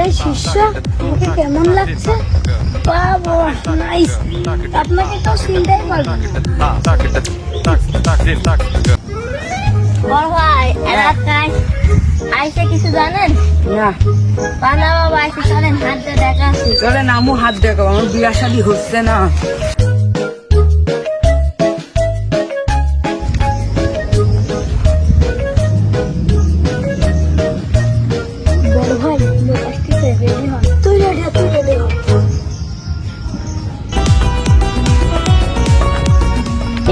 এই শিষ্য তোমাকে কেমন লাগছে? বাবা নাইস, আপনাকে তো চিনতেই পারবেন বড় ভাই। এলাকায় আইসে কিছু জানেন না পানা বাবা আইসে, চলেন হাত দিয়ে দেখা আছে। চলেন আমু হাত দেখাবো, আমার বিয়া শাদী হচ্ছে না। বড় ভাই লোক আসতেছে, রেডি হন। তুই রেডি হ, তুই রেডি হ।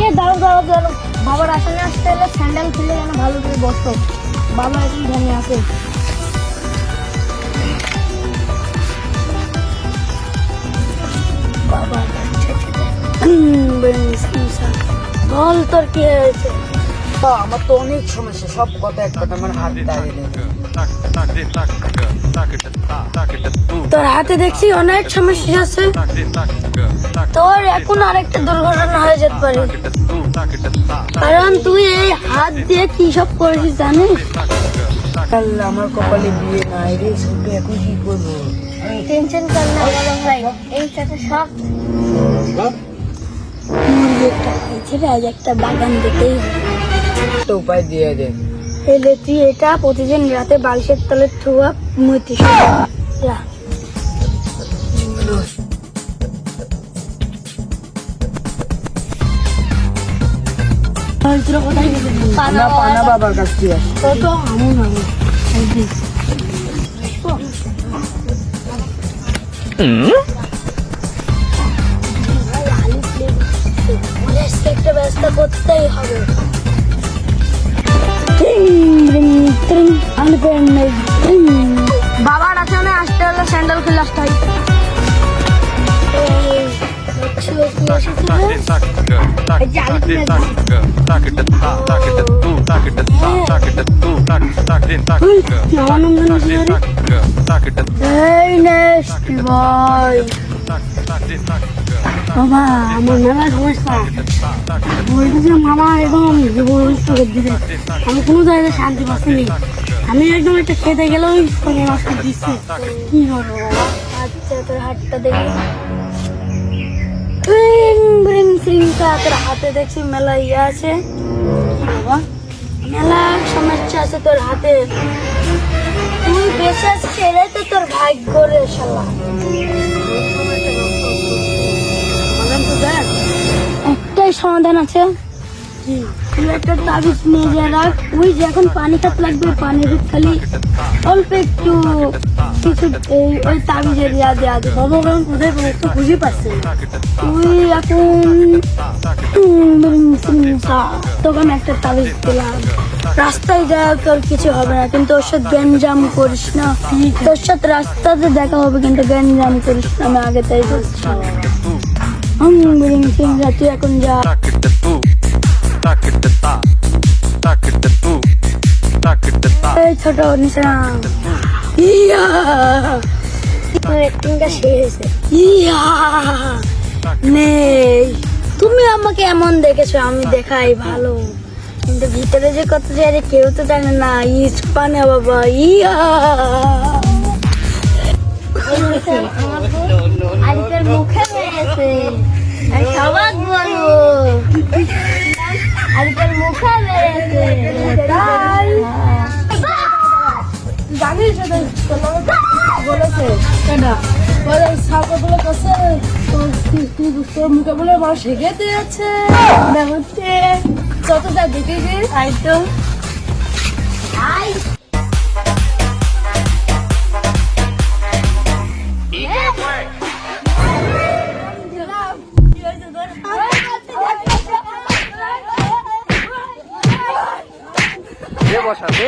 এ দাঁড়াও দাঁড়াও দাঁড়াও, বাবার আসলে আসতে হলে স্যান্ডেল খুলে যেন ভালো করে বসো। বাবা এখন ধ্যানে আছে। বাবা বল তোর কি হয়েছে? আমার তো অনেক সমস্যা, সব কথা এক কথা, আমার হাত দাঁড়িয়ে। তোর হাতে দেখছি অনেক সমস্যা আছে, তোর এখন আরেকটা দুর্ঘটনা হয়ে যেতে পারে, কারণ তুই এই হাত দিয়ে কি সব করেছিস জানিস? আল্লাহ, আমার কপালে বিয়ে নাই রে ছোট, এখন কি করবো? টেনশন কর না বড় ভাই, এই সাথে সব মুরগি একটা খাইছে রে, আজ একটা বাগান দিতেই হবে। তো উপায় দিয়ে দে। এলে তুই এটা প্রতিদিন রাতে বালিশের তলে থুয়া মুতিস। যা। আমরা পানা বাবার কাছ থেকে আসি। কত আমন আমন একটা ব্যবস্থা করতেই হবে। বাবার আসনে আসতে হলে স্যান্ডেল খুলে আসতে হয়। বাবা আমার মেলা সমস্যা বলতেছে, মামা একদম দিচ্ছে, আমি কোনো জায়গায় শান্তি পাচ্ছি। আমি একদম একটা খেতে গেলেও নষ্ট দিচ্ছে, কি করবো বাবা? আচ্ছা তোর হাতটা দেখি, তোর হাতে দেখছি মেলা ইয়ে আছে। কি বাবা মেলা সমস্যা আছে তোর হাতে, তুই বেঁচে আছিস এটাই তো তোর ভাগ্য রে শালা। একটাই সমাধান আছে, তুই একটা তাবিজ নিয়ে যা রাখ, ওই যে এখন পানি খাত লাগবে, পানির খালি অল্প একটু কিছু ওই তাবিজের ইয়া দেওয়া আছে। বাবা এখন কোথায় একটু বুঝে পাচ্ছি, তুই এখন তোকে আমি একটা তাবিজ দিলাম, রাস্তায় যা তোর কিছু হবে না, কিন্তু ওর সাথে গ্যাঞ্জাম করিস না। তোর সাথে রাস্তাতে দেখা হবে কিন্তু গ্যাঞ্জাম করিস না, আমি আগে তাই বলছি। তুই এখন যা। এই ছোট নিশা নেই, তুমি আমাকে এমন দেখেছো, আমি দেখাই ভালো, কিন্তু ভিতরে যে কত যায় কেউ তো জানে না। ইস্পানে বাবা ইয়া আজকের মুখে মেরেছে, সবাক বলবো আজকের মুখে মেরেছে। জানিস বলেছে ছাগলগুলো কাছে তোর মুখে বলে মা শেখে দিয়েছে, যত যা দেখেছি তাই তো। বসাতে